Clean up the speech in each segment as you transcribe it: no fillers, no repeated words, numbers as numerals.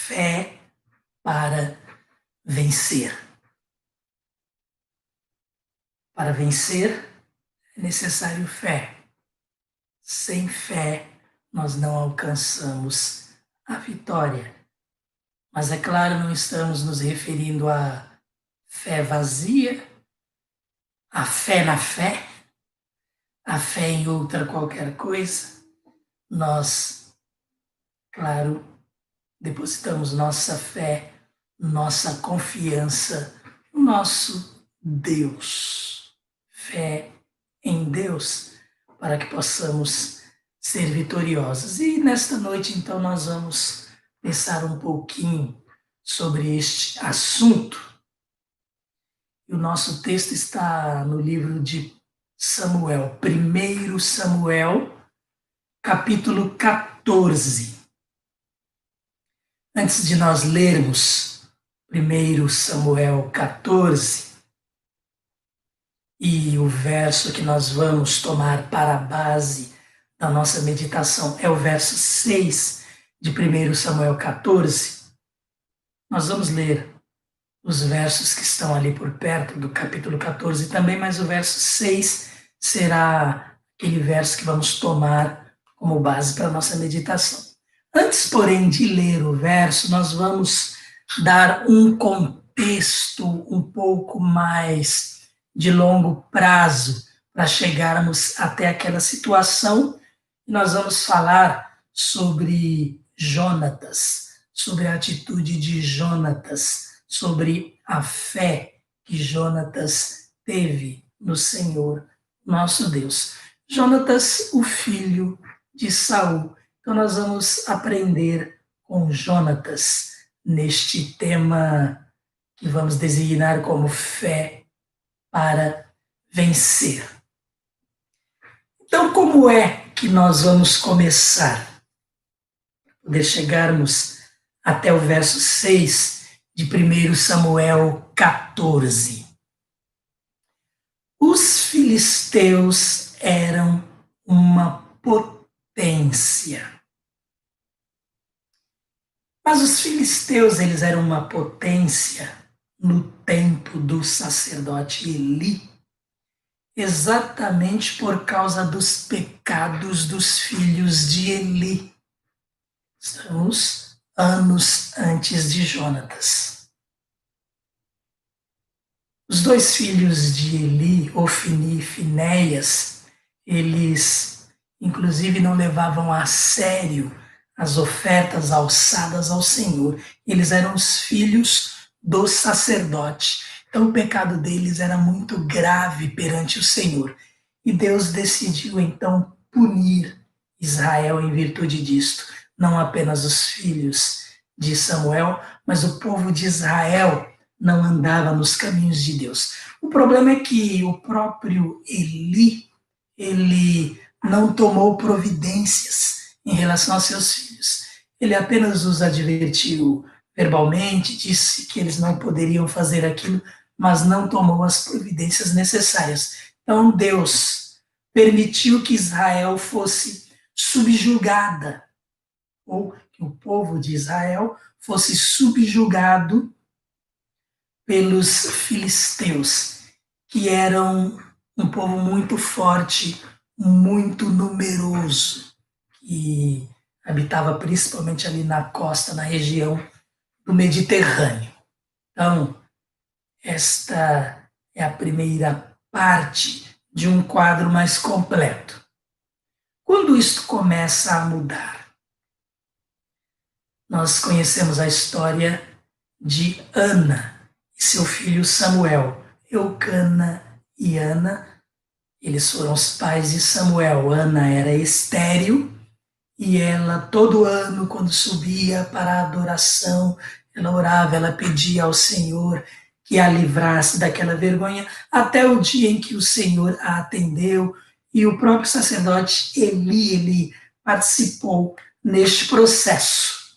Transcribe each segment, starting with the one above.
fé para vencer. Para vencer é necessário fé. Sem fé, nós não alcançamos a vitória. Mas é claro, não estamos nos referindo à fé vazia, à fé na fé, à fé em outra qualquer coisa. Nós, claro, depositamos nossa fé, nossa confiança no nosso Deus. Fé em Deus, para que possamos ser vitoriosos. E nesta noite, então, nós vamos pensar um pouquinho sobre este assunto. E o nosso texto está no livro de Samuel, 1 Samuel, capítulo 14. Antes de nós lermos 1 Samuel 14, e o verso que nós vamos tomar para a base da nossa meditação é o verso 6 de 1 Samuel 14, nós vamos ler os versos que estão ali por perto do capítulo 14 também, mas o verso 6 será aquele verso que vamos tomar como base para a nossa meditação. Antes, porém, de ler o verso, nós vamos dar um contexto um pouco mais de longo prazo para chegarmos até aquela situação. Nós vamos falar sobre Jonatas, sobre a atitude de Jonatas, sobre a fé que Jonatas teve no Senhor, nosso Deus. Jonatas, o filho de Saul. Então nós vamos aprender com Jonatas neste tema que vamos designar como fé para vencer. Então, como é que nós vamos começar? Para poder chegarmos até o verso 6 de 1 Samuel 14. Os filisteus eram uma potência. Mas os filisteus, eles eram uma potência no tempo do sacerdote Eli, exatamente por causa dos pecados dos filhos de Eli. Estamos anos antes de Jonatas. Os dois filhos de Eli, Ofni e Finéias, eles inclusive não levavam a sério as ofertas alçadas ao Senhor. Eles eram os filhos do sacerdote. Então o pecado deles era muito grave perante o Senhor. E Deus decidiu então punir Israel em virtude disto. Não apenas os filhos de Samuel, mas o povo de Israel não andava nos caminhos de Deus. O problema é que o próprio Eli, ele não tomou providências em relação aos seus filhos. Ele apenas os advertiu verbalmente, disse que eles não poderiam fazer aquilo, mas não tomou as providências necessárias. Então Deus permitiu que Israel fosse subjugada, ou que o povo de Israel fosse subjugado pelos filisteus, que eram um povo muito forte, muito numeroso, que habitava principalmente ali na costa, na região do Mediterrâneo. Então, esta é a primeira parte de um quadro mais completo. Quando isto começa a mudar? Nós conhecemos a história de Ana e seu filho Samuel. Eucana e Ana, eles foram os pais de Samuel. Ana era estéril e ela, todo ano, quando subia para a adoração, ela orava, ela pedia ao Senhor que a livrasse daquela vergonha, até o dia em que o Senhor a atendeu e o próprio sacerdote Eli participou neste processo.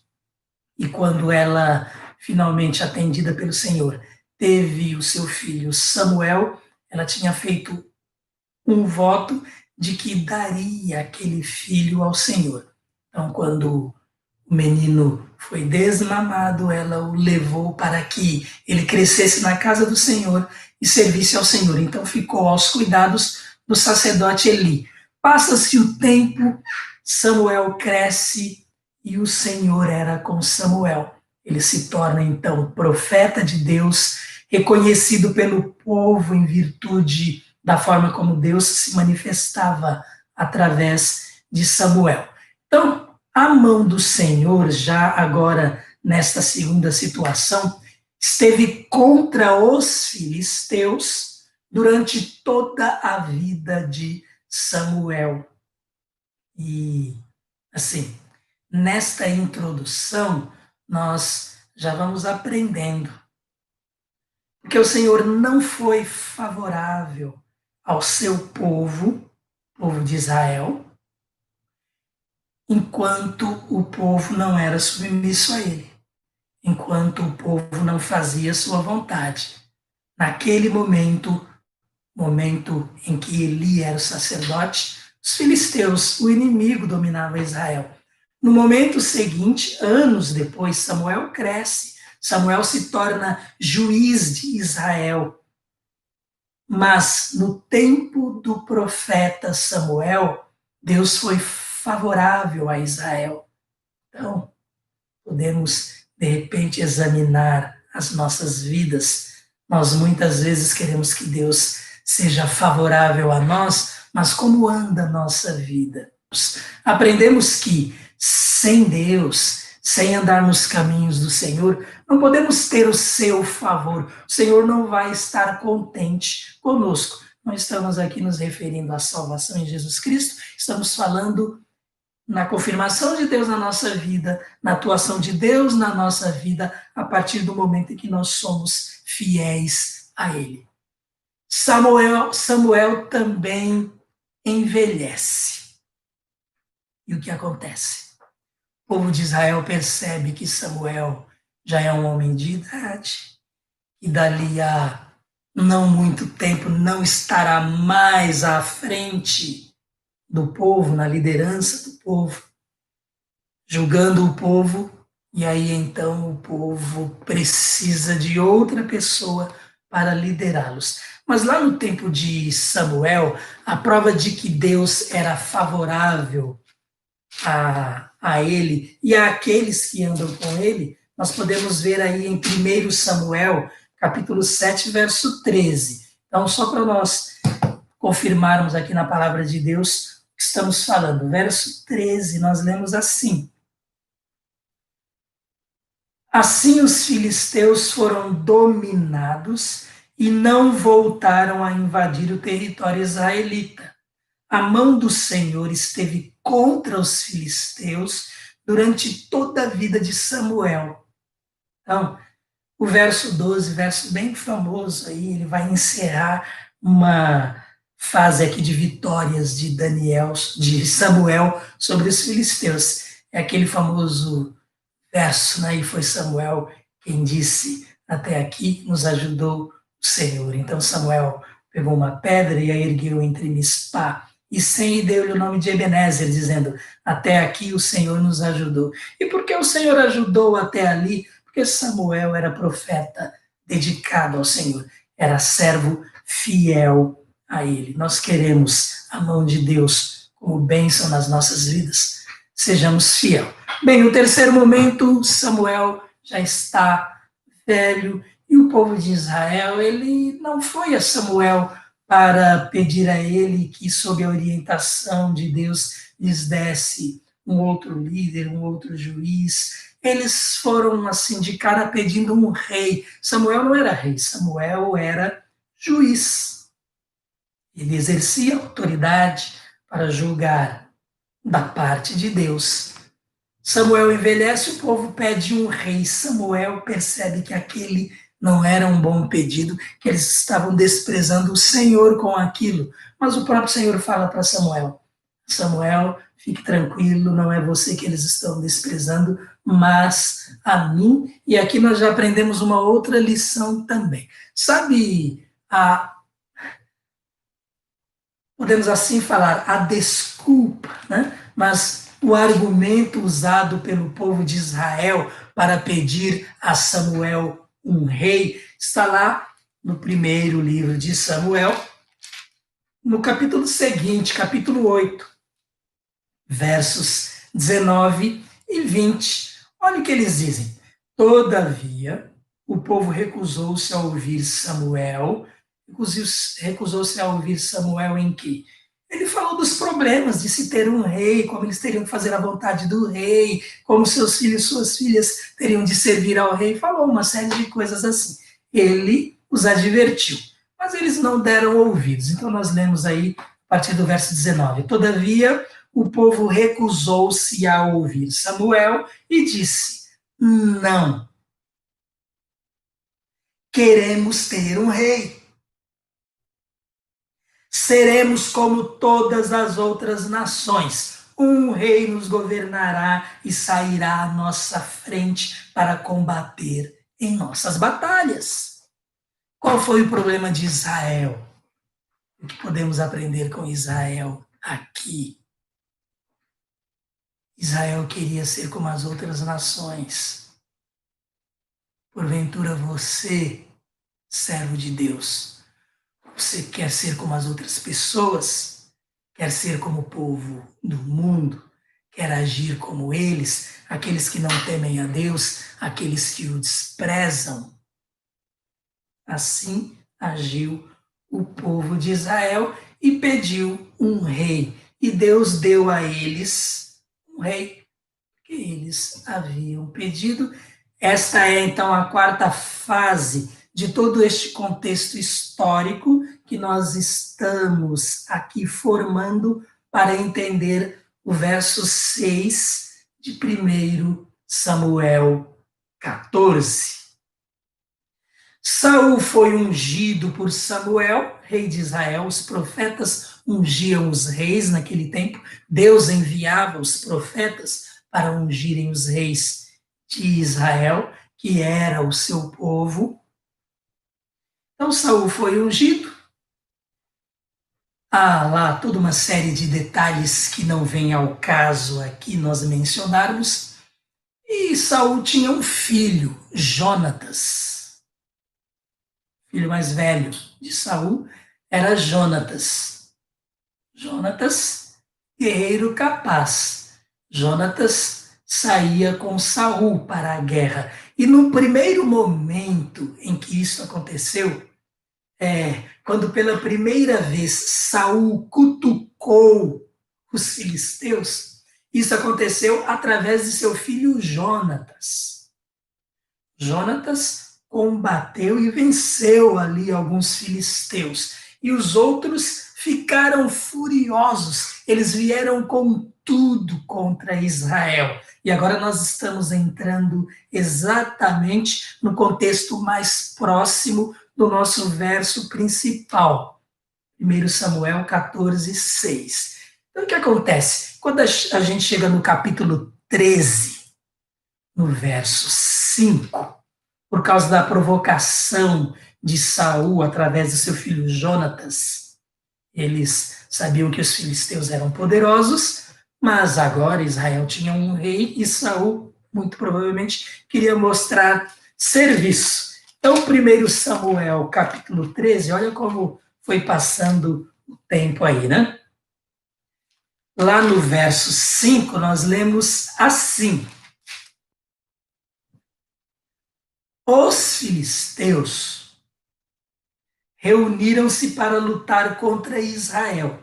E quando ela, finalmente atendida pelo Senhor, teve o seu filho Samuel, ela tinha feito um voto de que daria aquele filho ao Senhor. Então, quando O menino foi desmamado, ela o levou para que ele crescesse na casa do Senhor e servisse ao Senhor. Então ficou aos cuidados do sacerdote Eli. Passa-se o tempo, Samuel cresce e o Senhor era com Samuel. Ele se torna então profeta de Deus, reconhecido pelo povo em virtude da forma como Deus se manifestava através de Samuel. Então, a mão do Senhor, já agora nesta segunda situação, esteve contra os filisteus durante toda a vida de Samuel. E, assim, nesta introdução, nós já vamos aprendendo. Porque o Senhor não foi favorável ao seu povo de Israel, enquanto o povo não era submisso a ele, enquanto o povo não fazia sua vontade. Naquele momento em que Eli era o sacerdote, os filisteus, o inimigo, dominava Israel. No momento seguinte, anos depois, Samuel cresce, Samuel se torna juiz de Israel. Mas no tempo do profeta Samuel, Deus foi favorável a Israel. Então, podemos, de repente, examinar as nossas vidas. Nós muitas vezes queremos que Deus seja favorável a nós, mas como anda a nossa vida? Aprendemos que sem Deus, sem andar nos caminhos do Senhor, não podemos ter o seu favor. O Senhor não vai estar contente conosco. Não estamos aqui nos referindo à salvação em Jesus Cristo, estamos falando na confirmação de Deus na nossa vida, na atuação de Deus na nossa vida, a partir do momento em que nós somos fiéis a Ele. Samuel também envelhece. E o que acontece? O povo de Israel percebe que Samuel já é um homem de idade, e dali a não muito tempo não estará mais à frente do povo, na liderança do povo, julgando o povo, e aí então o povo precisa de outra pessoa para liderá-los. Mas lá no tempo de Samuel, a prova de que Deus era favorável a ele e àqueles que andam com ele, nós podemos ver aí em 1 Samuel, capítulo 7, verso 13. Então, só para nós confirmarmos aqui na palavra de Deus o que estamos falando. Verso 13, nós lemos assim: Assim os filisteus foram dominados e não voltaram a invadir o território israelita. A mão do Senhor esteve contra os filisteus durante toda a vida de Samuel. Então, o verso 12, verso bem famoso aí, ele vai encerrar uma fase aqui de vitórias de Samuel sobre os filisteus. É aquele famoso verso, né? E foi Samuel quem disse: até aqui nos ajudou o Senhor. Então Samuel pegou uma pedra e a ergueu entre Mispá e Sem e deu-lhe o nome de Ebenezer, dizendo: até aqui o Senhor nos ajudou. E por que o Senhor ajudou até ali? Porque Samuel era profeta dedicado ao Senhor, era servo fiel a ele. Nós queremos a mão de Deus como bênção nas nossas vidas. Sejamos fiel. Bem, no terceiro momento, Samuel já está velho e o povo de Israel, ele não foi a Samuel para pedir a ele que, sob a orientação de Deus, lhes desse um outro líder, um outro juiz. Eles foram assim de cara pedindo um rei. Samuel não era rei, Samuel era juiz. Ele exercia autoridade para julgar da parte de Deus. Samuel envelhece, o povo pede um rei. Samuel percebe que aquele não era um bom pedido, que eles estavam desprezando o Senhor com aquilo. Mas o próprio Senhor fala para Samuel: Samuel, fique tranquilo, não é você que eles estão desprezando, mas a mim. E aqui nós já aprendemos uma outra lição também. Sabe, podemos assim falar, a desculpa, né? Mas o argumento usado pelo povo de Israel para pedir a Samuel um rei está lá no primeiro livro de Samuel, no capítulo seguinte, capítulo 8, versos 19 e 20. Olha o que eles dizem. Todavia, o povo recusou-se a ouvir Samuel. Recusou-se a ouvir Samuel em quê? Ele falou dos problemas de se ter um rei, como eles teriam que fazer a vontade do rei, como seus filhos e suas filhas teriam de servir ao rei. Falou uma série de coisas assim. Ele os advertiu, mas eles não deram ouvidos. Então nós lemos aí a partir do verso 19. Todavia, o povo recusou-se a ouvir Samuel e disse: não, queremos ter um rei. Seremos como todas as outras nações. Um rei nos governará e sairá à nossa frente para combater em nossas batalhas. Qual foi o problema de Israel? O que podemos aprender com Israel aqui? Israel queria ser como as outras nações. Porventura você, servo de Deus, você quer ser como as outras pessoas? Quer ser como o povo do mundo? Quer agir como eles, aqueles que não temem a Deus, aqueles que o desprezam? Assim agiu o povo de Israel e pediu um rei. E Deus deu a eles um rei que eles haviam pedido. Esta é, então, a quarta fase de todo este contexto histórico que nós estamos aqui formando para entender o verso 6 de 1 Samuel 14. Saul foi ungido por Samuel, rei de Israel. Os profetas ungiam os reis naquele tempo. Deus enviava os profetas para ungirem os reis de Israel, que era o seu povo. Então Saul foi ungido. Há lá toda uma série de detalhes que não vem ao caso aqui nós mencionarmos. E Saul tinha um filho, Jonatas. O filho mais velho de Saul era Jonatas. Jonatas, guerreiro capaz. Jonatas saía com Saul para a guerra. E no primeiro momento em que isso aconteceu, quando pela primeira vez Saul cutucou os filisteus, isso aconteceu através de seu filho Jonatas. Jonatas combateu e venceu ali alguns filisteus. E os outros ficaram furiosos. Eles vieram com tudo contra Israel. E agora nós estamos entrando exatamente no contexto mais próximo do nosso verso principal. 1 Samuel 14, 6. Então o que acontece? Quando a gente chega no capítulo 13, no verso 5, por causa da provocação de Saul através do seu filho Jonatas, eles sabiam que os filisteus eram poderosos, mas agora Israel tinha um rei e Saul, muito provavelmente, queria mostrar serviço. Então, 1 Samuel, capítulo 13, olha como foi passando o tempo aí, né? Lá no verso 5, nós lemos assim: os filisteus reuniram-se para lutar contra Israel.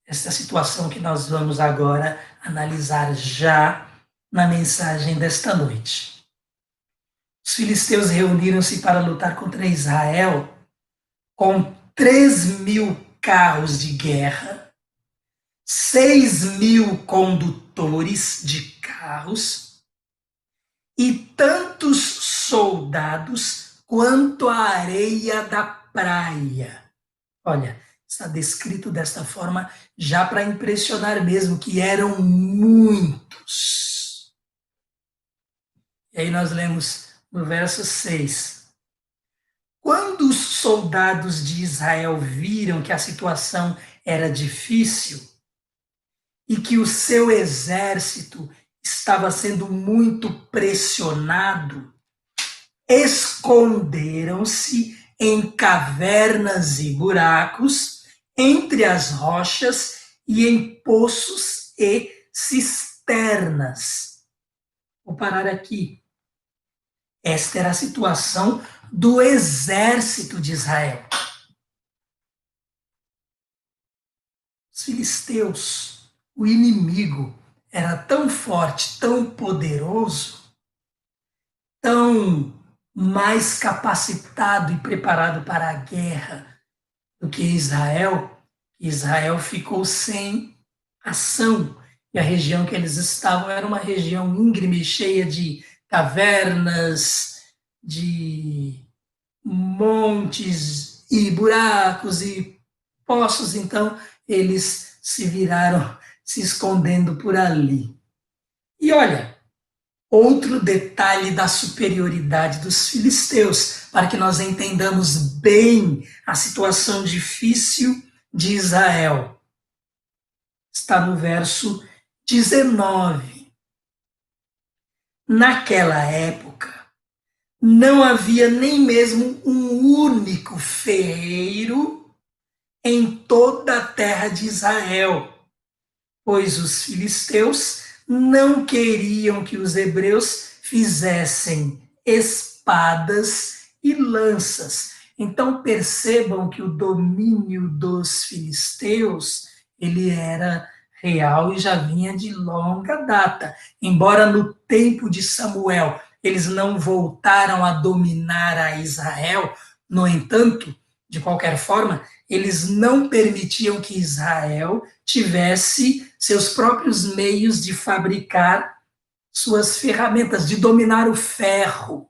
Esta situação que nós vamos agora analisar já na mensagem desta noite. Os filisteus reuniram-se para lutar contra Israel com 3.000 carros de guerra, 6.000 condutores de carros e tantos soldados quanto a areia da praia. Olha, está descrito desta forma já para impressionar mesmo, que eram muitos. E aí nós lemos no verso 6. Quando os soldados de Israel viram que a situação era difícil, e que o seu exército estava sendo muito pressionado, esconderam-se em cavernas e buracos, entre as rochas e em poços e cisternas. Vou parar aqui. Esta era a situação do exército de Israel. Os filisteus, o inimigo, era tão forte, tão poderoso, tão mais capacitado e preparado para a guerra do que Israel. Israel ficou sem ação. E a região que eles estavam era uma região íngreme, cheia de cavernas, de montes e buracos e poços. Então, eles se viraram se escondendo por ali. E olha, outro detalhe da superioridade dos filisteus, para que nós entendamos bem a situação difícil de Israel, está no verso 19. Naquela época, não havia nem mesmo um único ferreiro em toda a terra de Israel, pois os filisteus não queriam que os hebreus fizessem espadas e lanças. Então percebam que o domínio dos filisteus ele era real e já vinha de longa data. Embora no tempo de Samuel eles não voltaram a dominar a Israel, no entanto, de qualquer forma, eles não permitiam que Israel tivesse seus próprios meios de fabricar suas ferramentas, de dominar o ferro,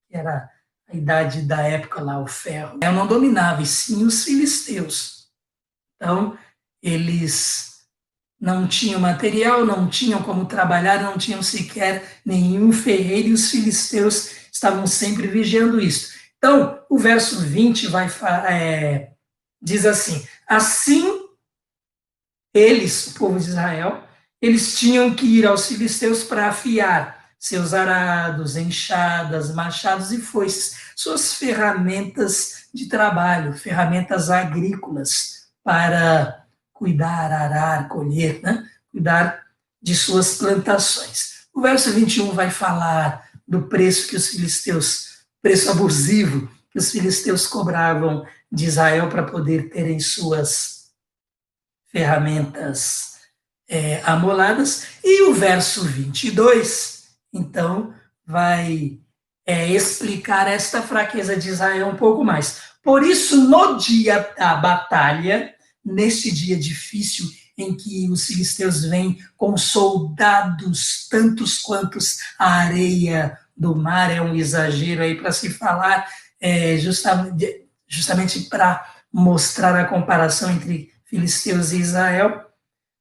que era a idade da época lá, o ferro. Eu não dominava, e sim os filisteus. Então, eles não tinham material, não tinham como trabalhar, não tinham sequer nenhum ferreiro, e os filisteus estavam sempre vigiando isso. Então, o verso 20 diz assim: assim eles, o povo de Israel, eles tinham que ir aos filisteus para afiar seus arados, enxadas, machados e foices, suas ferramentas de trabalho, ferramentas agrícolas para cuidar, arar, colher, né? Cuidar de suas plantações. O verso 21 vai falar do preço que os filisteus, preço abusivo que os filisteus cobravam de Israel para poder terem suas ferramentas amoladas. E o verso 22, então, vai explicar esta fraqueza de Israel um pouco mais. Por isso, no dia da batalha, neste dia difícil em que os filisteus vêm com soldados tantos quantos a areia do mar, é um exagero aí para se falar, justamente para mostrar a comparação entre filisteus e Israel.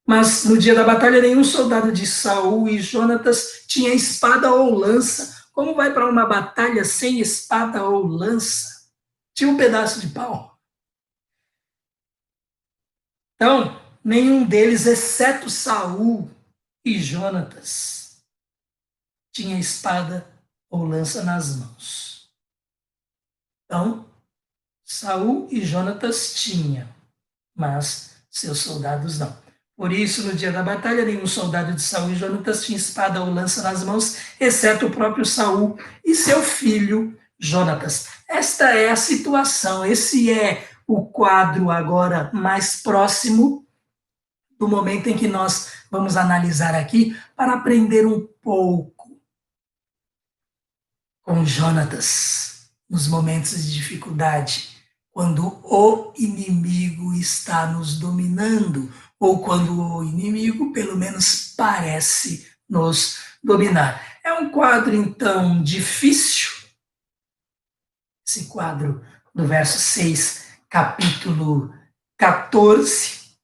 Mas no dia da batalha, nenhum soldado de Saul e Jonatas tinha espada ou lança. Como vai para uma batalha sem espada ou lança? Tinha um pedaço de pau. Então, nenhum deles, exceto Saul e Jonatas, tinha espada ou lança nas mãos. Então, Saul e Jonatas tinham, mas seus soldados não. Por isso, no dia da batalha, nenhum soldado de Saul e Jonatas tinha espada ou lança nas mãos, exceto o próprio Saul e seu filho Jonatas. Esta é a situação, esse é o quadro agora mais próximo do momento em que nós vamos analisar aqui para aprender um pouco com Jonatas nos momentos de dificuldade, quando o inimigo está nos dominando, ou quando o inimigo, pelo menos, parece nos dominar. É um quadro, então, difícil, esse quadro do verso 6, capítulo 14.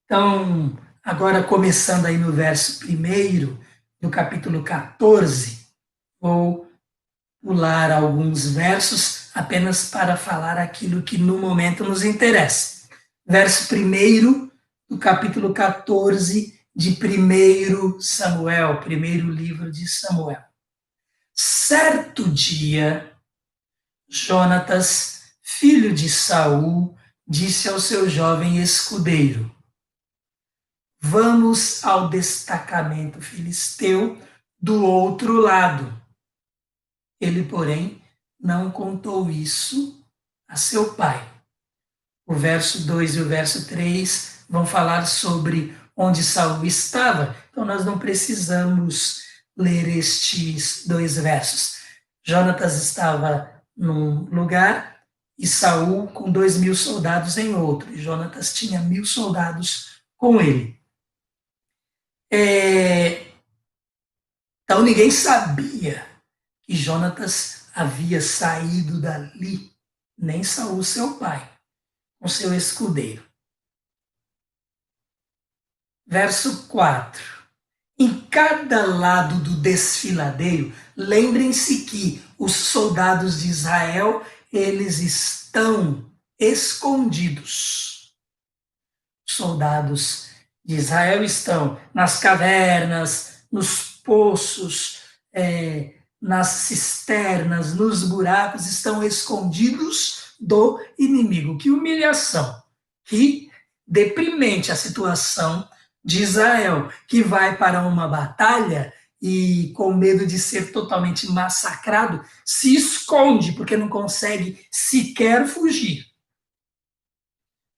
Então, agora começando aí no verso 1 do capítulo 14, vou pular alguns versos apenas para falar aquilo que no momento nos interessa. Verso 1 do capítulo 14 de 1 Samuel, primeiro livro de Samuel. Certo dia, Jonatas, filho de Saul, disse ao seu jovem escudeiro: vamos ao destacamento filisteu do outro lado. Ele, porém, não contou isso a seu pai. O verso 2 e o verso 3 vão falar sobre onde Saul estava, então nós não precisamos ler estes dois versos. Jonatas estava num lugar e Saul com 2.000 soldados em outro, e Jonatas tinha 1.000 soldados com ele. Então ninguém sabia que Jonatas havia saído dali, nem Saul, seu pai, com seu escudeiro. Verso 4. Em cada lado do desfiladeiro, lembrem-se que os soldados de Israel, eles estão escondidos. Os soldados de Israel estão nas cavernas, nos poços, nas cisternas, nos buracos, estão escondidos do inimigo. Que humilhação, que deprimente a situação de Israel, que vai para uma batalha e, com medo de ser totalmente massacrado, se esconde, porque não consegue sequer fugir.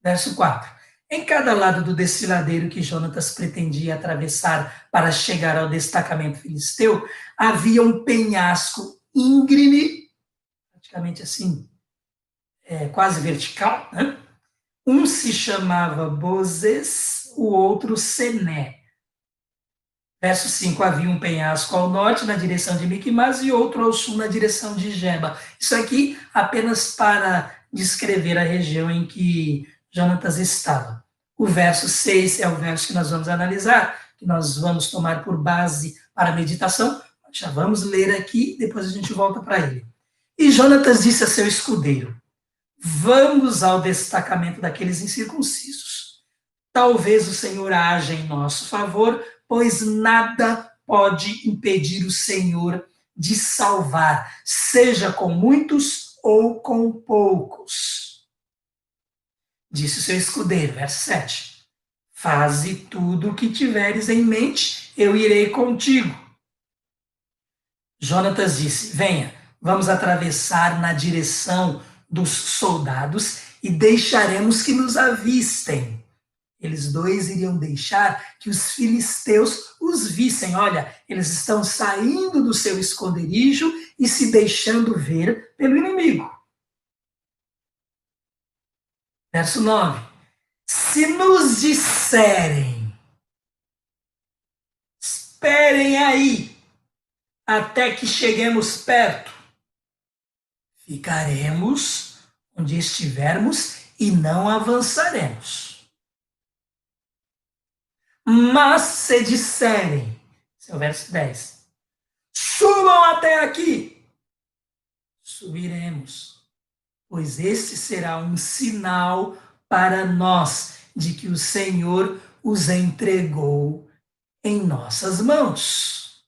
Verso 4. Em cada lado do desfiladeiro que Jonatas pretendia atravessar para chegar ao destacamento filisteu, havia um penhasco íngreme, praticamente assim, quase vertical, né? Um se chamava Bozez, o outro Sené. Verso 5, havia um penhasco ao norte, na direção de Miquimás, e outro ao sul, na direção de Geba. Isso aqui apenas para descrever a região em que Jonatas estava. O verso 6 é o verso que nós vamos analisar, que nós vamos tomar por base para a meditação. Já vamos ler aqui, depois a gente volta para ele. E Jonatas disse a seu escudeiro: vamos ao destacamento daqueles incircuncisos. Talvez o Senhor haja em nosso favor, pois nada pode impedir o Senhor de salvar, seja com muitos ou com poucos. Disse o seu escudeiro, verso 7. Faze tudo o que tiveres em mente, eu irei contigo. Jonatas disse: venha, vamos atravessar na direção dos soldados e deixaremos que nos avistem. Eles dois iriam deixar que os filisteus os vissem. Olha, eles estão saindo do seu esconderijo e se deixando ver pelo inimigo. Verso 9. Se nos disserem, esperem aí, até que cheguemos perto, ficaremos onde estivermos e não avançaremos. Mas se disserem, esse é o verso 10, subam até aqui, subiremos, pois este será um sinal para nós de que o Senhor os entregou em nossas mãos.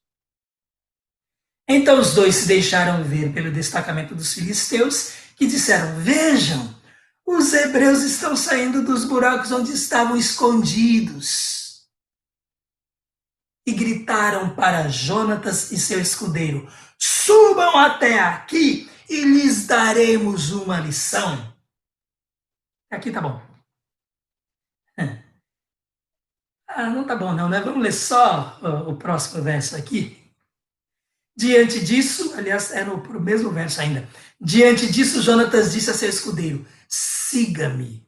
Então os dois se deixaram ver pelo destacamento dos filisteus, que disseram: vejam, os hebreus estão saindo dos buracos onde estavam escondidos. E gritaram para Jonatas e seu escudeiro: subam até aqui e lhes daremos uma lição. Aqui tá bom. Não tá bom não, né? Vamos ler só o próximo verso aqui. Diante disso, aliás, é no mesmo verso ainda. Diante disso, Jonatas disse a seu escudeiro: siga-me.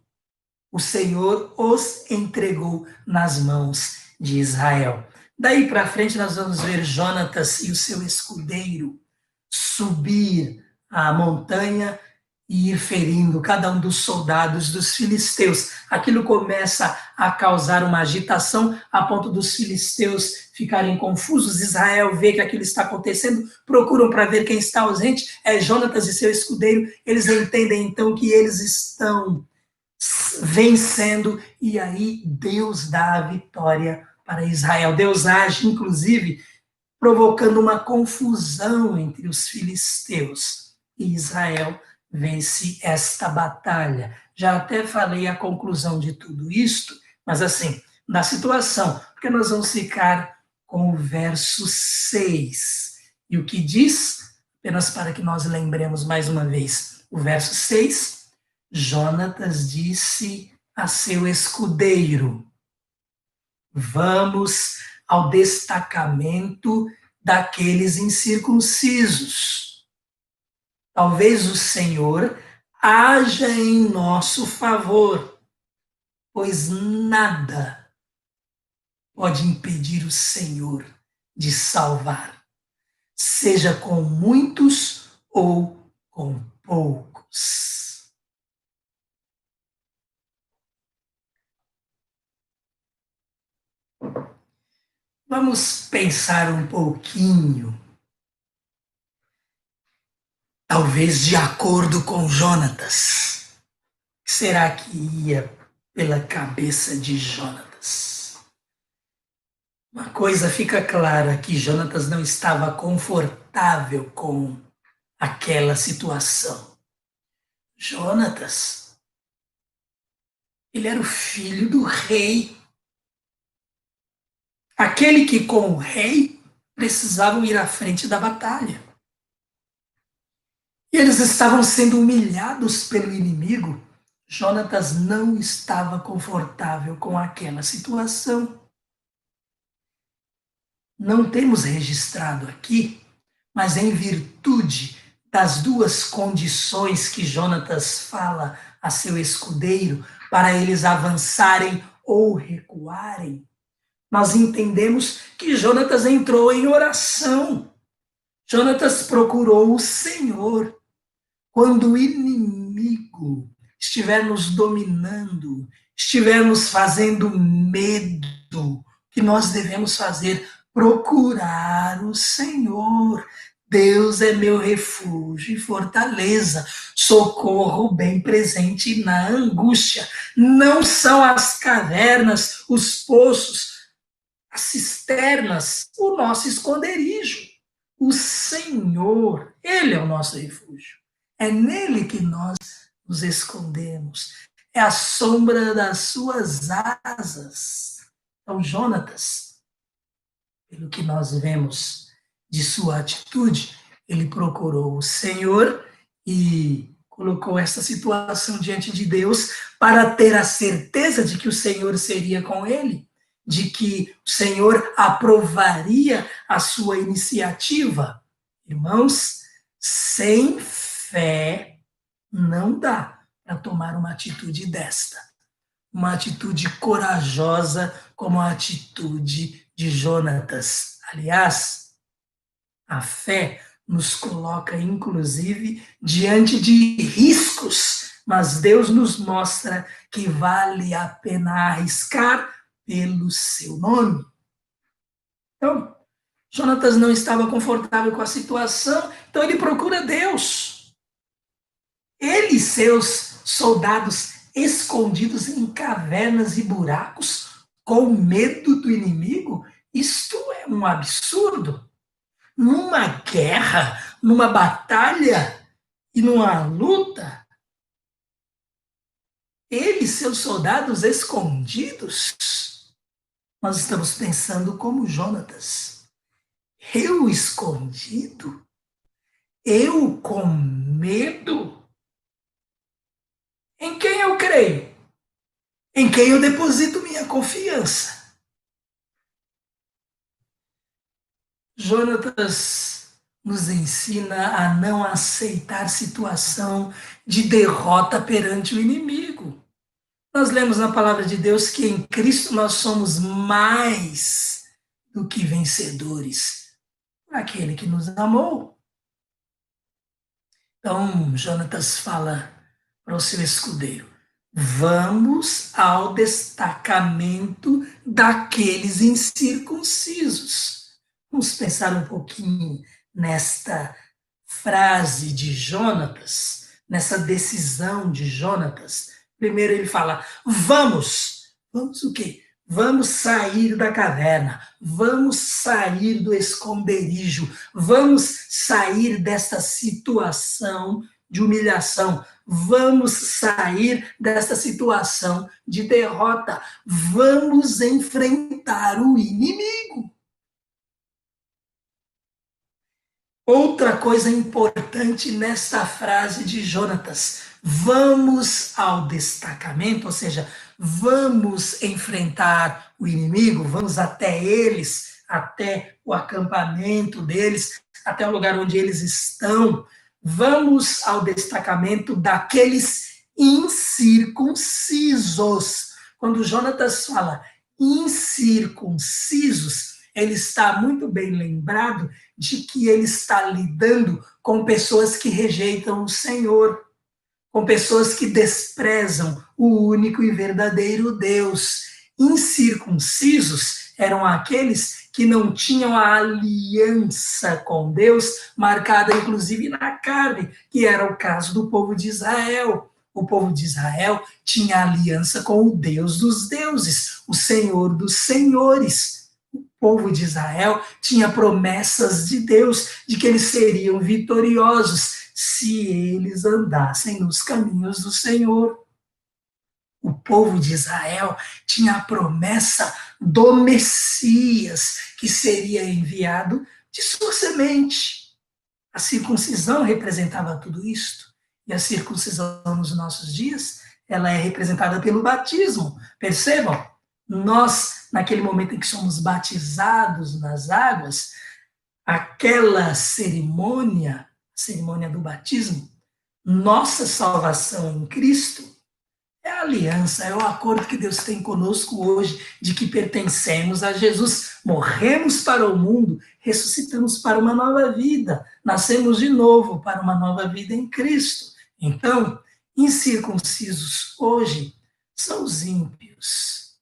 O Senhor os entregou nas mãos de Israel. Daí para frente nós vamos ver Jonatas e o seu escudeiro subir a montanha e ir ferindo cada um dos soldados dos filisteus. Aquilo começa a causar uma agitação a ponto dos filisteus ficarem confusos. Israel vê que aquilo está acontecendo, procuram para ver quem está ausente, é Jonatas e seu escudeiro. Eles entendem então que eles estão vencendo, e aí Deus dá a vitória para Israel. Deus age, inclusive, provocando uma confusão entre os filisteus. E Israel vence esta batalha. Já até falei a conclusão de tudo isto, mas assim, na situação, porque nós vamos ficar com o verso 6. E o que diz, apenas para que nós lembremos mais uma vez, o verso 6, Jonatas disse a seu escudeiro: vamos ao destacamento daqueles incircuncisos. Talvez o Senhor haja em nosso favor, pois nada pode impedir o Senhor de salvar, seja com muitos ou com poucos. Vamos pensar um pouquinho, talvez de acordo com Jonatas. O que será que ia pela cabeça de Jonatas? Uma coisa fica clara, que Jonatas não estava confortável com aquela situação. Jonatas, ele era o filho do rei. Aquele que com o rei precisavam ir à frente da batalha. E eles estavam sendo humilhados pelo inimigo. Jonatas não estava confortável com aquela situação. Não temos registrado aqui, mas em virtude das duas condições que Jonatas fala a seu escudeiro para eles avançarem ou recuarem, nós entendemos que Jonatas entrou em oração. Jonatas procurou o Senhor. Quando o inimigo estiver nos dominando, estiver nos fazendo medo, o que nós devemos fazer? Procurar o Senhor. Deus é meu refúgio e fortaleza, socorro bem presente na angústia. Não são as cavernas, os poços, as cisternas, o nosso esconderijo. O Senhor, Ele é o nosso refúgio. É nele que nós nos escondemos. É a sombra das suas asas. Então, Jonatas, pelo que nós vemos de sua atitude, ele procurou o Senhor e colocou essa situação diante de Deus para ter a certeza de que o Senhor seria com ele, de que o Senhor aprovaria a sua iniciativa. Irmãos, sem fé não dá para tomar uma atitude desta. Uma atitude corajosa como a atitude de Jonatas. Aliás, a fé nos coloca, inclusive, diante de riscos, mas Deus nos mostra que vale a pena arriscar pelo seu nome. Então, Jonatas não estava confortável com a situação, então ele procura Deus. Ele e seus soldados escondidos em cavernas e buracos, com medo do inimigo, isto é um absurdo. Numa guerra, numa batalha e numa luta, ele e seus soldados escondidos, nós estamos pensando como Jonatas. Eu escondido? Eu com medo? Em quem eu creio? Em quem eu deposito minha confiança? Jonatas nos ensina a não aceitar situação de derrota perante o inimigo. Nós lemos na palavra de Deus que em Cristo nós somos mais do que vencedores, aquele que nos amou. Então, Jonatas fala para o seu escudeiro: vamos ao destacamento daqueles incircuncisos. Vamos pensar um pouquinho nesta frase de Jonatas, nessa decisão de Jonatas. Primeiro ele fala: vamos. Vamos o quê? Vamos sair da caverna, vamos sair do esconderijo, vamos sair desta situação de humilhação, vamos sair desta situação de derrota, vamos enfrentar o inimigo. Outra coisa importante nesta frase de Jonatas: vamos ao destacamento, ou seja, vamos enfrentar o inimigo, vamos até eles, até o acampamento deles, até o lugar onde eles estão. Vamos ao destacamento daqueles incircuncisos. Quando Jonatas fala incircuncisos, ele está muito bem lembrado de que ele está lidando com pessoas que rejeitam o Senhor, com pessoas que desprezam o único e verdadeiro Deus. Incircuncisos eram aqueles que não tinham a aliança com Deus, marcada inclusive na carne, que era o caso do povo de Israel. O povo de Israel tinha aliança com o Deus dos deuses, o Senhor dos senhores. O povo de Israel tinha promessas de Deus de que eles seriam vitoriosos se eles andassem nos caminhos do Senhor. O povo de Israel tinha a promessa do Messias, que seria enviado de sua semente. A circuncisão representava tudo isto. E a circuncisão nos nossos dias, ela é representada pelo batismo. Percebam? Nós, naquele momento em que somos batizados nas águas, aquela cerimônia, a cerimônia do batismo, nossa salvação em Cristo é a aliança, é o acordo que Deus tem conosco hoje, de que pertencemos a Jesus, morremos para o mundo, ressuscitamos para uma nova vida, nascemos de novo para uma nova vida em Cristo. Então, incircuncisos hoje são os ímpios,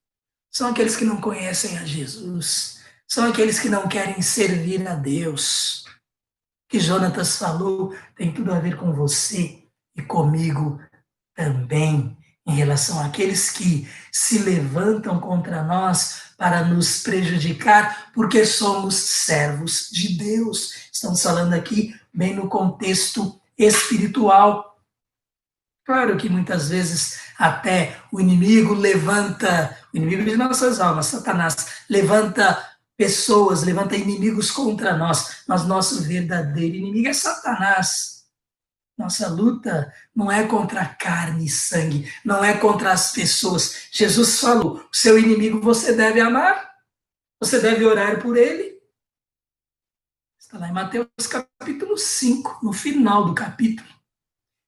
são aqueles que não conhecem a Jesus, são aqueles que não querem servir a Deus. O que Jonatas falou tem tudo a ver com você e comigo também, em relação àqueles que se levantam contra nós para nos prejudicar, porque somos servos de Deus. Estamos falando aqui bem no contexto espiritual. Claro que muitas vezes até o inimigo levanta, o inimigo de nossas almas, Satanás, levanta pessoas, levanta inimigos contra nós, mas nosso verdadeiro inimigo é Satanás. Nossa luta não é contra carne e sangue, não é contra as pessoas. Jesus falou: o seu inimigo você deve amar, você deve orar por ele. Está lá em Mateus capítulo 5, no final do capítulo.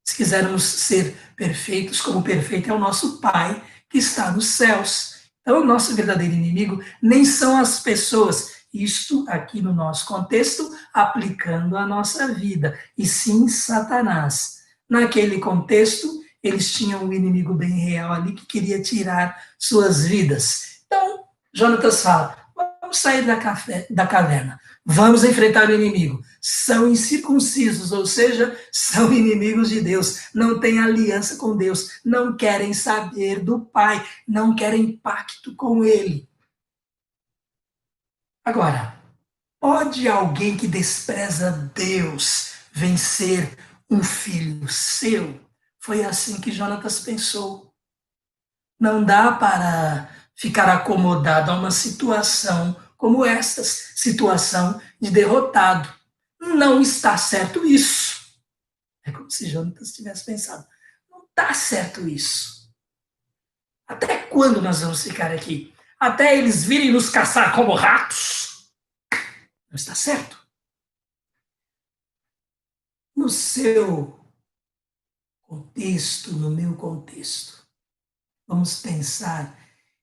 Se quisermos ser perfeitos, como perfeito é o nosso Pai que está nos céus. Então, o nosso verdadeiro inimigo nem são as pessoas, isto aqui no nosso contexto, aplicando a nossa vida, e sim Satanás. Naquele contexto, eles tinham um inimigo bem real ali que queria tirar suas vidas. Então, Jonatas fala: vamos sair da caverna, vamos enfrentar o inimigo. São incircuncisos, ou seja, são inimigos de Deus, não têm aliança com Deus, não querem saber do Pai, não querem pacto com Ele. Agora, pode alguém que despreza Deus vencer um filho seu? Foi assim que Jonatas pensou. Não dá para ficar acomodado a uma situação como esta, situação de derrotado. Não está certo isso. É como se Jonatas tivesse pensado: não está certo isso. Até quando nós vamos ficar aqui? Até eles virem nos caçar como ratos? Não está certo. No seu contexto, no meu contexto, vamos pensar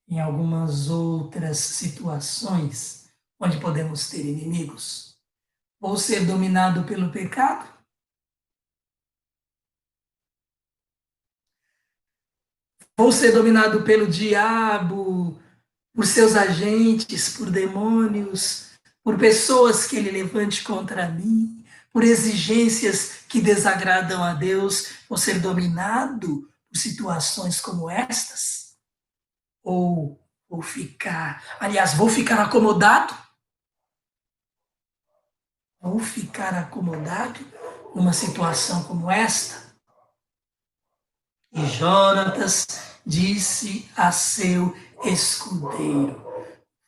em algumas outras situações onde podemos ter inimigos. Ou ser dominado pelo pecado, ou ser dominado pelo diabo, por seus agentes, por demônios, por pessoas que ele levante contra mim, por exigências que desagradam a Deus, ou ser dominado por situações como estas. Ou vou ficar acomodado? Vou ficar acomodado numa situação como esta? E Jonatas disse a seu escudeiro: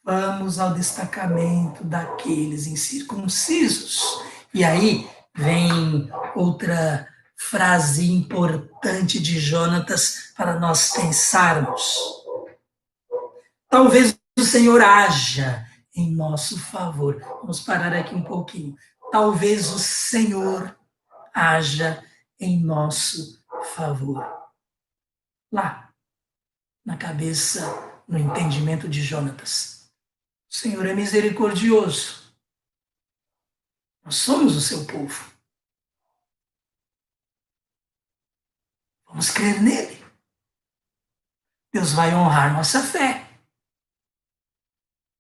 vamos ao destacamento daqueles incircuncisos. E aí vem outra frase importante de Jonatas para nós pensarmos. Talvez o Senhor haja em nosso favor. Vamos parar aqui um pouquinho. Talvez o Senhor haja em nosso favor. Lá, na cabeça, no entendimento de Jonatas. O Senhor é misericordioso. Nós somos o seu povo. Vamos crer nele. Deus vai honrar nossa fé.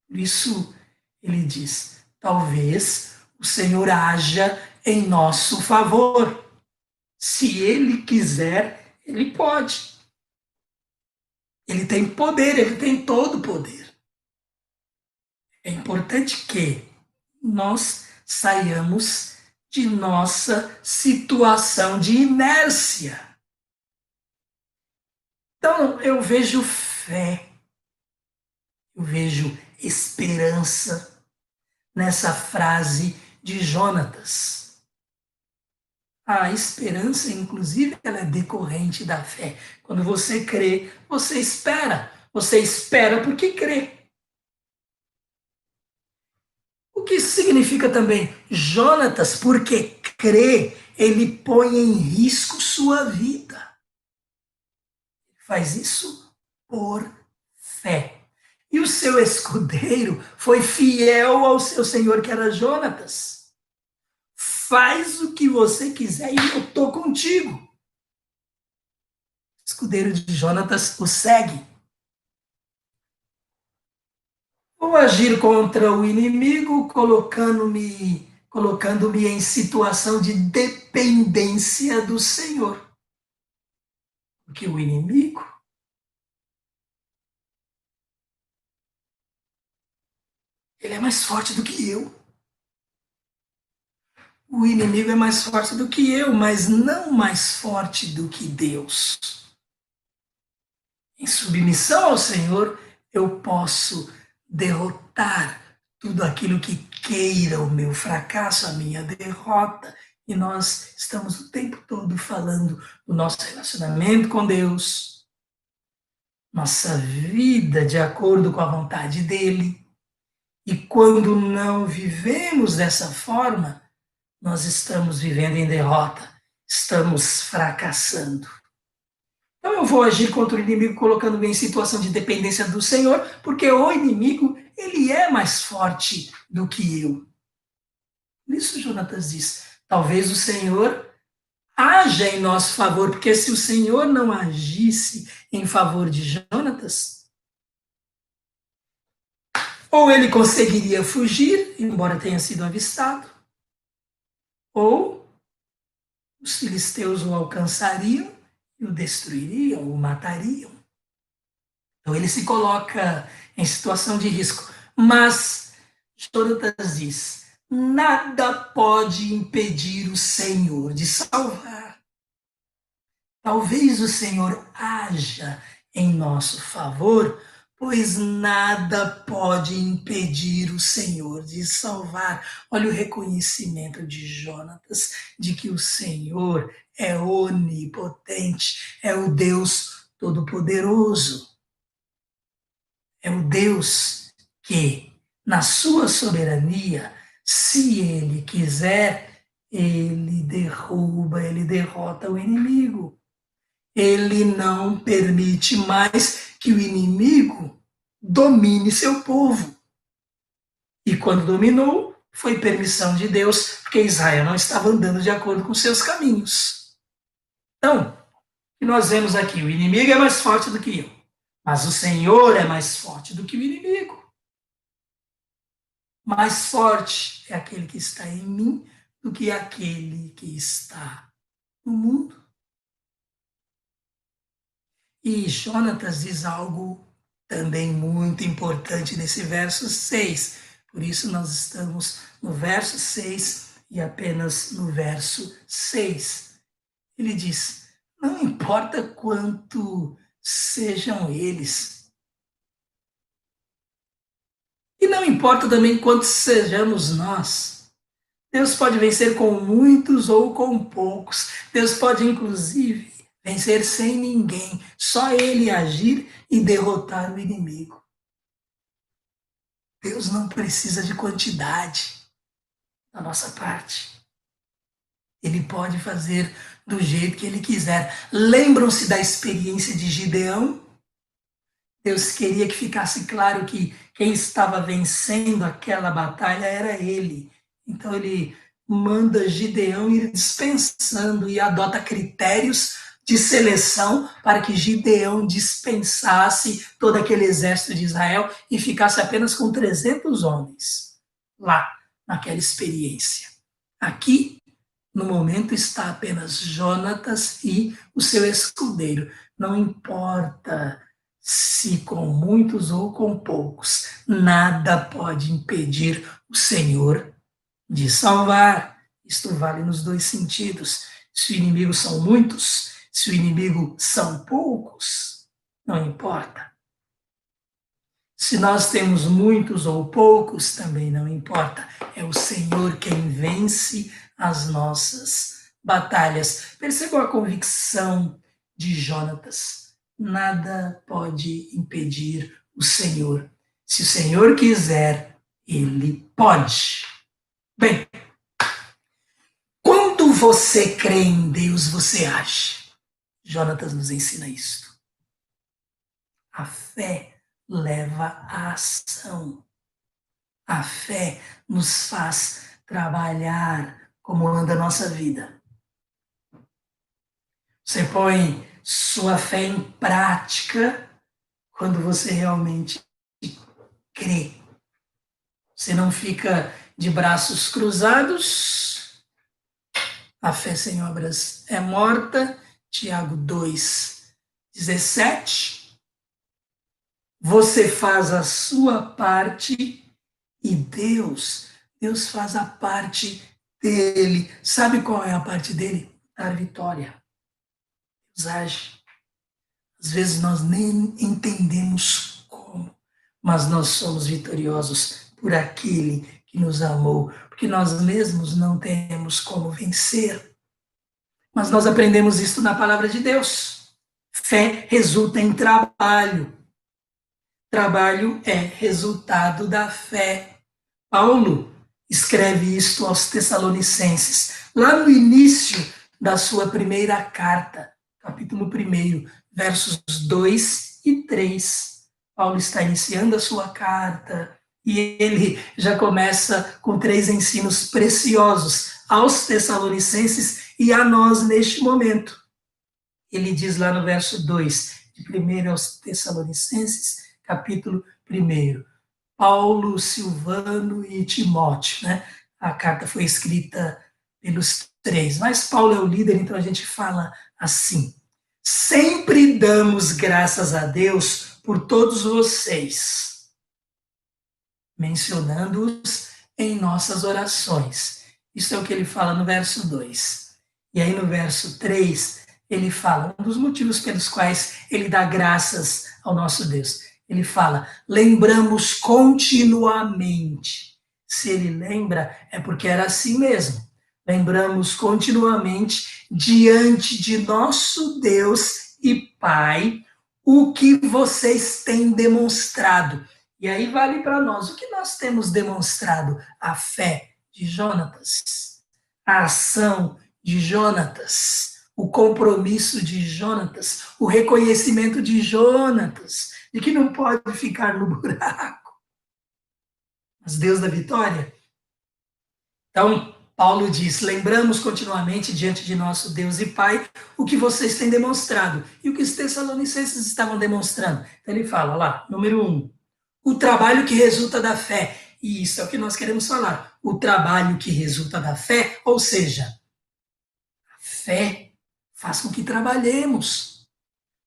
Por isso, ele diz: talvez o Senhor haja em nosso favor. Se ele quiser, ele pode. Ele tem poder, ele tem todo o poder. É importante que nós saiamos de nossa situação de inércia. Então, eu vejo fé, eu vejo esperança nessa frase de Jonatas. A esperança, inclusive, ela é decorrente da fé. Quando você crê, você espera. Você espera porque crê. O que significa também Jonatas, porque crê, ele põe em risco sua vida. Faz isso por fé. E o seu escudeiro foi fiel ao seu senhor, que era Jonatas. Faz o que você quiser e eu estou contigo. O escudeiro de Jonatas o segue. Vou agir contra o inimigo, colocando-me em situação de dependência do Senhor. Porque o inimigo, ele é mais forte do que eu. O inimigo é mais forte do que eu, mas não mais forte do que Deus. Em submissão ao Senhor, eu posso derrotar tudo aquilo que queira o meu fracasso, a minha derrota. E nós estamos o tempo todo falando do nosso relacionamento com Deus, nossa vida de acordo com a vontade dEle. E quando não vivemos dessa forma, nós estamos vivendo em derrota, estamos fracassando. Então eu vou agir contra o inimigo colocando-me em situação de dependência do Senhor, porque o inimigo, ele é mais forte do que eu. Por isso Jonatas diz, talvez o Senhor haja em nosso favor, porque se o Senhor não agisse em favor de Jonatas, ou ele conseguiria fugir, embora tenha sido avistado, ou os filisteus o alcançariam e o destruiriam, o matariam. Então ele se coloca em situação de risco. Mas Jonatas diz, nada pode impedir o Senhor de salvar. Talvez o Senhor haja em nosso favor, pois nada pode impedir o Senhor de salvar. Olha o reconhecimento de Jonatas de que o Senhor é onipotente, é o Deus Todo-Poderoso. É o Deus que, na sua soberania, se Ele quiser, Ele derruba, Ele derrota o inimigo. Ele não permite mais que o inimigo domine seu povo. E quando dominou, foi permissão de Deus, porque Israel não estava andando de acordo com seus caminhos. Então, o que nós vemos aqui? O inimigo é mais forte do que eu, mas o Senhor é mais forte do que o inimigo. Mais forte é aquele que está em mim do que aquele que está no mundo. E Jonatas diz algo também muito importante nesse verso 6. Por isso nós estamos no verso 6 e apenas no verso 6. Ele diz: não importa quanto sejam eles. E não importa também quantos sejamos nós. Deus pode vencer com muitos ou com poucos. Deus pode, inclusive, vencer sem ninguém. Só Ele agir e derrotar o inimigo. Deus não precisa de quantidade da nossa parte. Ele pode fazer do jeito que Ele quiser. Lembram-se da experiência de Gideão? Deus queria que ficasse claro que quem estava vencendo aquela batalha era ele. Então ele manda Gideão ir dispensando e adota critérios de seleção para que Gideão dispensasse todo aquele exército de Israel e ficasse apenas com 300 homens lá naquela experiência. Aqui, no momento, está apenas Jonatas e o seu escudeiro. Não importa se com muitos ou com poucos, nada pode impedir o Senhor de salvar. Isto vale nos dois sentidos. Se o inimigo são muitos, se o inimigo são poucos, não importa. Se nós temos muitos ou poucos, também não importa. É o Senhor quem vence as nossas batalhas. Percebam a convicção de Jonatas. Nada pode impedir o Senhor. Se o Senhor quiser, Ele pode. Bem, quando você crê em Deus, você age. Jonatas nos ensina isto. A fé leva à ação. A fé nos faz trabalhar como anda a nossa vida. Você põe sua fé em prática quando você realmente crê. Você não fica de braços cruzados. A fé sem obras é morta. Tiago 2:17. Você faz a sua parte e Deus faz a parte dele. Sabe qual é a parte dele? Dar vitória. Deus age. Às vezes nós nem entendemos como, mas nós somos vitoriosos por aquele que nos amou, porque nós mesmos não temos como vencer. Mas nós aprendemos isso na palavra de Deus. Fé resulta em trabalho. Trabalho é resultado da fé. Paulo escreve isto aos Tessalonicenses, lá no início da sua primeira carta, capítulo 1, versos 2 e 3. Paulo está iniciando a sua carta e ele já começa com 3 ensinos preciosos aos Tessalonicenses e a nós neste momento. Ele diz lá no verso 2, de 1 aos Tessalonicenses, capítulo 1. Paulo, Silvano e Timóteo, né? A carta foi escrita pelos 3, mas Paulo é o líder, então a gente fala assim: sempre damos graças a Deus por todos vocês, mencionando-os em nossas orações. Isso é o que ele fala no verso 2. E aí no verso 3, ele fala um dos motivos pelos quais ele dá graças ao nosso Deus. Ele fala, lembramos continuamente. Se ele lembra, é porque era assim mesmo. Lembramos continuamente diante de nosso Deus e Pai o que vocês têm demonstrado. E aí vale para nós. O que nós temos demonstrado? A fé de Jonatas, a ação de Jonatas, o compromisso de Jonatas, o reconhecimento de Jonatas, de que não pode ficar no buraco. Mas Deus da vitória. Então, Paulo diz, lembramos continuamente diante de nosso Deus e Pai o que vocês têm demonstrado e o que os Tessalonicenses estavam demonstrando. Então ele fala lá, número 1, o trabalho que resulta da fé. E isso é o que nós queremos falar. O trabalho que resulta da fé, ou seja, a fé faz com que trabalhemos.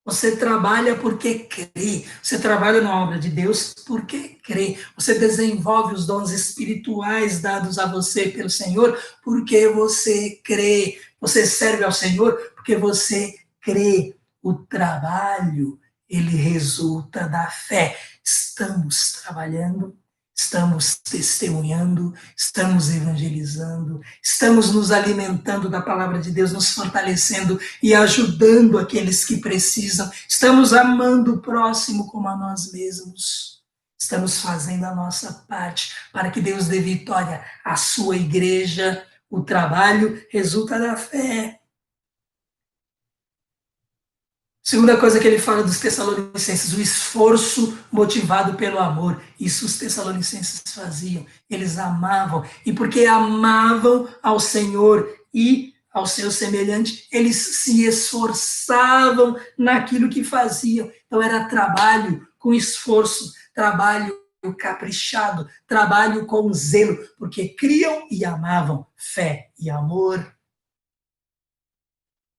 Você trabalha porque crê. Você trabalha na obra de Deus porque crê. Você desenvolve os dons espirituais dados a você pelo Senhor porque você crê. Você serve ao Senhor porque você crê. O trabalho, ele resulta da fé. Estamos trabalhando, estamos testemunhando, estamos evangelizando, estamos nos alimentando da palavra de Deus, nos fortalecendo e ajudando aqueles que precisam. Estamos amando o próximo como a nós mesmos. Estamos fazendo a nossa parte para que Deus dê vitória à sua igreja. O trabalho resulta da fé. Segunda coisa que ele fala dos Tessalonicenses, o esforço motivado pelo amor. Isso os Tessalonicenses faziam. Eles amavam. E porque amavam ao Senhor e ao seu semelhante, eles se esforçavam naquilo que faziam. Então era trabalho com esforço, trabalho caprichado, trabalho com zelo, porque criam e amavam, fé e amor.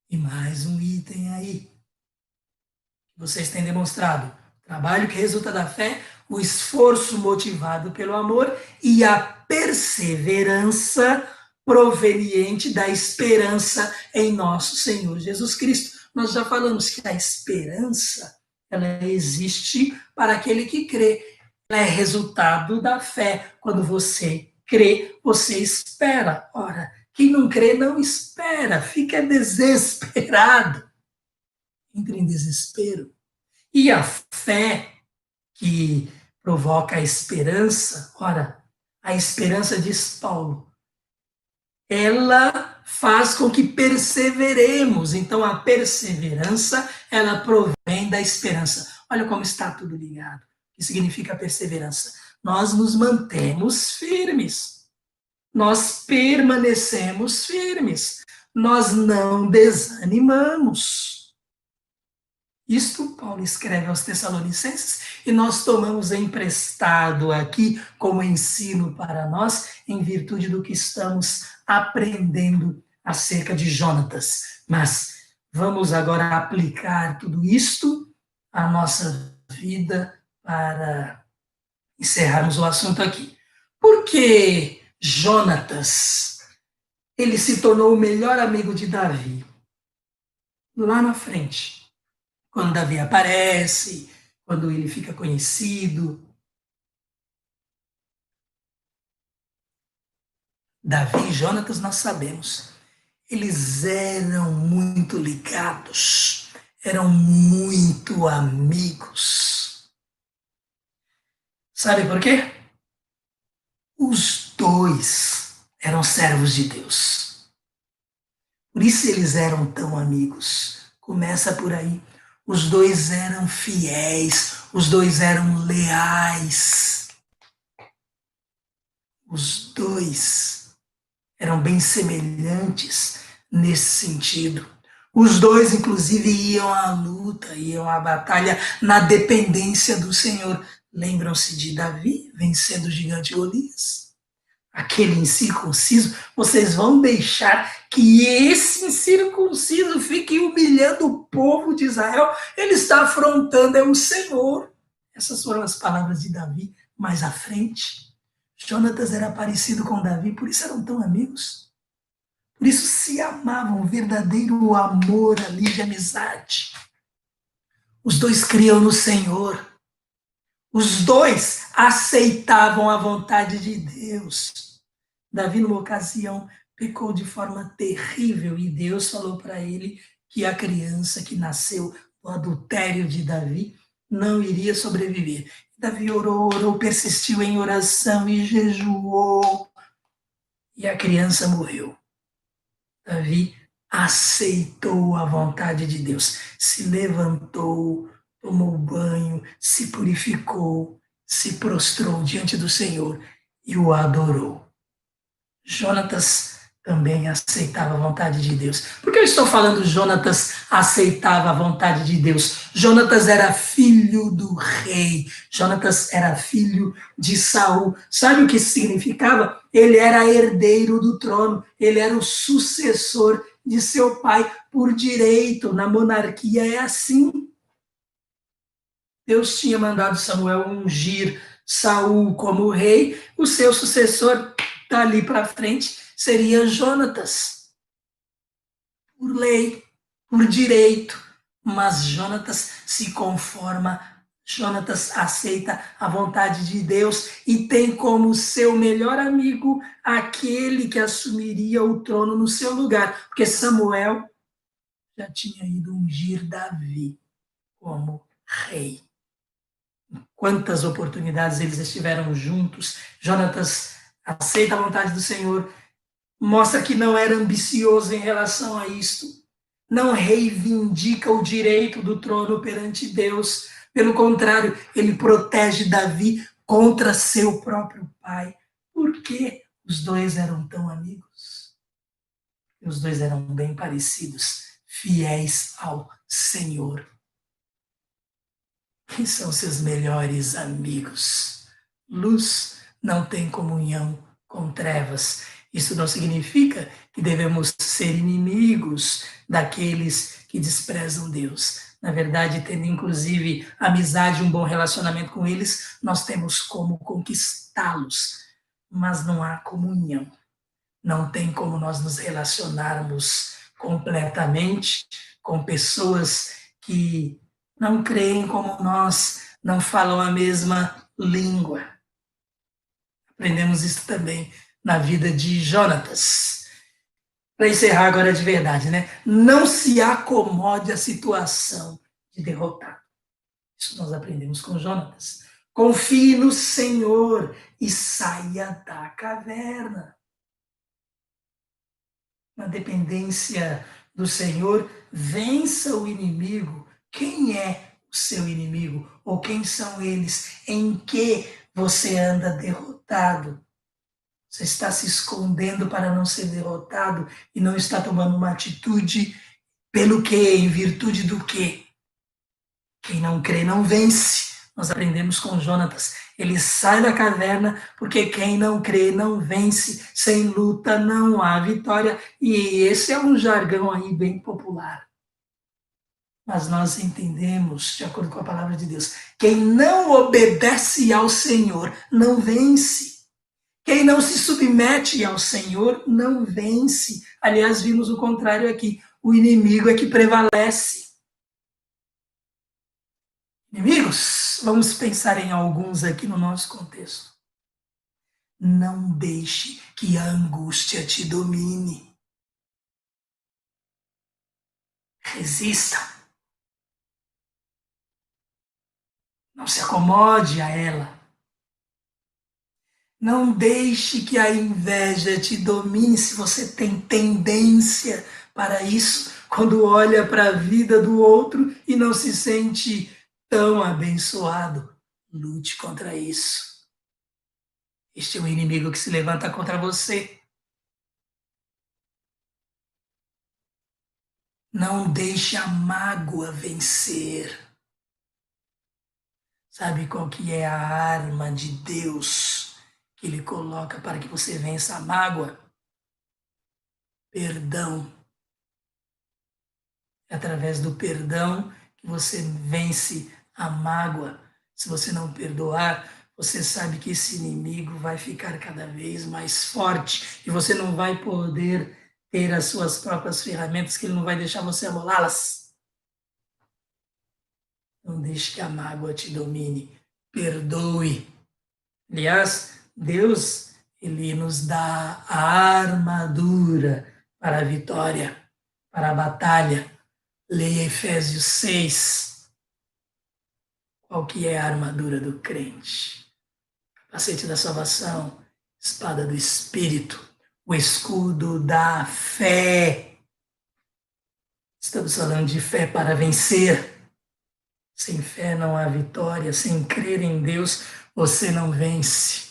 E mais um item aí. Vocês têm demonstrado trabalho que resulta da fé, o esforço motivado pelo amor e a perseverança proveniente da esperança em nosso Senhor Jesus Cristo. Nós já falamos que a esperança, ela existe para aquele que crê. Ela é resultado da fé. Quando você crê, você espera. Ora, quem não crê não espera, fica desesperado. Entra em desespero. E a fé que provoca a esperança, ora, a esperança, diz Paulo, ela faz com que perseveremos. Então, a perseverança, ela provém da esperança. Olha como está tudo ligado. O que significa perseverança? Nós nos mantemos firmes. Nós permanecemos firmes. Nós não desanimamos. Isto Paulo escreve aos Tessalonicenses e nós tomamos emprestado aqui como ensino para nós, em virtude do que estamos aprendendo acerca de Jonatas. Mas vamos agora aplicar tudo isto à nossa vida para encerrarmos o assunto aqui. Por que Jonatas, ele se tornou o melhor amigo de Davi? Lá na frente. Quando Davi aparece, quando ele fica conhecido. Davi e Jonatas, nós sabemos, eles eram muito ligados, eram muito amigos. Sabe por quê? Os dois eram servos de Deus. Por isso eles eram tão amigos. Começa por aí. Os dois eram fiéis, os dois eram leais. Os dois eram bem semelhantes nesse sentido. Os dois, inclusive, iam à luta, iam à batalha na dependência do Senhor. Lembram-se de Davi vencendo o gigante Golias? Aquele incircunciso, vocês vão deixar que esse incircunciso fique humilhando o povo de Israel? Ele está afrontando o Senhor. Essas foram as palavras de Davi mais à frente. Jonatas era parecido com Davi, por isso eram tão amigos. Por isso se amavam, um verdadeiro amor ali de amizade. Os dois criam no Senhor. Os dois aceitavam a vontade de Deus. Davi, numa ocasião, pecou de forma terrível e Deus falou para ele que a criança que nasceu do adultério de Davi não iria sobreviver. Davi orou, persistiu em oração e jejuou. E a criança morreu. Davi aceitou a vontade de Deus, se levantou, tomou banho, se purificou, se prostrou diante do Senhor e o adorou. Jonatas também aceitava a vontade de Deus. Por que eu estou falando Jonatas aceitava a vontade de Deus? Jonatas era filho do rei. Jonatas era filho de Saul. Sabe o que isso significava? Ele era herdeiro do trono. Ele era o sucessor de seu pai por direito. Na monarquia é assim. Deus tinha mandado Samuel ungir Saul como rei, o seu sucessor dali para frente seria Jonatas, por lei, por direito, mas Jonatas se conforma, Jonatas aceita a vontade de Deus e tem como seu melhor amigo aquele que assumiria o trono no seu lugar, porque Samuel já tinha ido ungir Davi como rei. Quantas oportunidades eles estiveram juntos. Jonatas aceita a vontade do Senhor, mostra que não era ambicioso em relação a isto, não reivindica o direito do trono perante Deus. Pelo contrário, ele protege Davi contra seu próprio pai. Por que os dois eram tão amigos? Os dois eram bem parecidos, fiéis ao Senhor. Quem são seus melhores amigos? Luz não tem comunhão com trevas. Isso não significa que devemos ser inimigos daqueles que desprezam Deus. Na verdade, tendo inclusive amizade, um bom relacionamento com eles, nós temos como conquistá-los. Mas não há comunhão. Não tem como nós nos relacionarmos completamente com pessoas que não creem como nós, não falam a mesma língua. Aprendemos isso também na vida de Jonatas. Para encerrar agora de verdade, né? Não se acomode à situação de derrotado. Isso nós aprendemos com Jonatas. Confie no Senhor e saia da caverna. Na dependência do Senhor, vença o inimigo. Quem é o seu inimigo? Ou quem são eles? Em que você anda derrotado? Você está se escondendo para não ser derrotado e não está tomando uma atitude pelo quê? Em virtude do quê? Quem não crê não vence. Nós aprendemos com Jonatas. Ele sai da caverna porque quem não crê não vence. Sem luta não há vitória. E esse é um jargão aí bem popular. Mas nós entendemos, de acordo com a palavra de Deus, quem não obedece ao Senhor não vence. Quem não se submete ao Senhor não vence. Aliás, vimos o contrário aqui. O inimigo é que prevalece. Inimigos, vamos pensar em alguns aqui no nosso contexto. Não deixe que a angústia te domine. Resista. Não se acomode a ela. Não deixe que a inveja te domine se você tem tendência para isso, quando olha para a vida do outro e não se sente tão abençoado. Lute contra isso. Este é o inimigo que se levanta contra você. Não deixe a mágoa vencer. Sabe qual que é a arma de Deus que Ele coloca para que você vença a mágoa? Perdão. É através do perdão que você vence a mágoa. Se você não perdoar, você sabe que esse inimigo vai ficar cada vez mais forte e você não vai poder ter as suas próprias ferramentas, que ele não vai deixar você amolá-las. Não deixe que a mágoa te domine. Perdoe. Aliás, Deus, Ele nos dá a armadura para a vitória, para a batalha. Leia Efésios 6. Qual que é a armadura do crente? Capacete da salvação, espada do Espírito, o escudo da fé. Estamos falando de fé para vencer. Sem fé não há vitória, sem crer em Deus você não vence.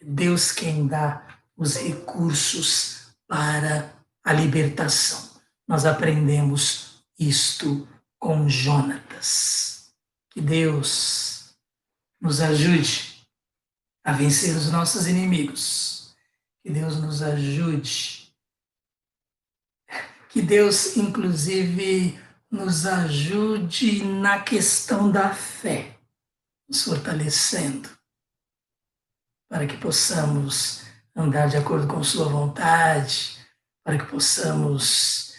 É Deus quem dá os recursos para a libertação. Nós aprendemos isto com Jonatas. Que Deus nos ajude a vencer os nossos inimigos. Que Deus nos ajude. Que Deus, inclusive, nos ajude na questão da fé, nos fortalecendo, para que possamos andar de acordo com Sua vontade, para que possamos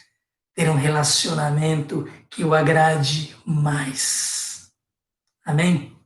ter um relacionamento que o agrade mais. Amém?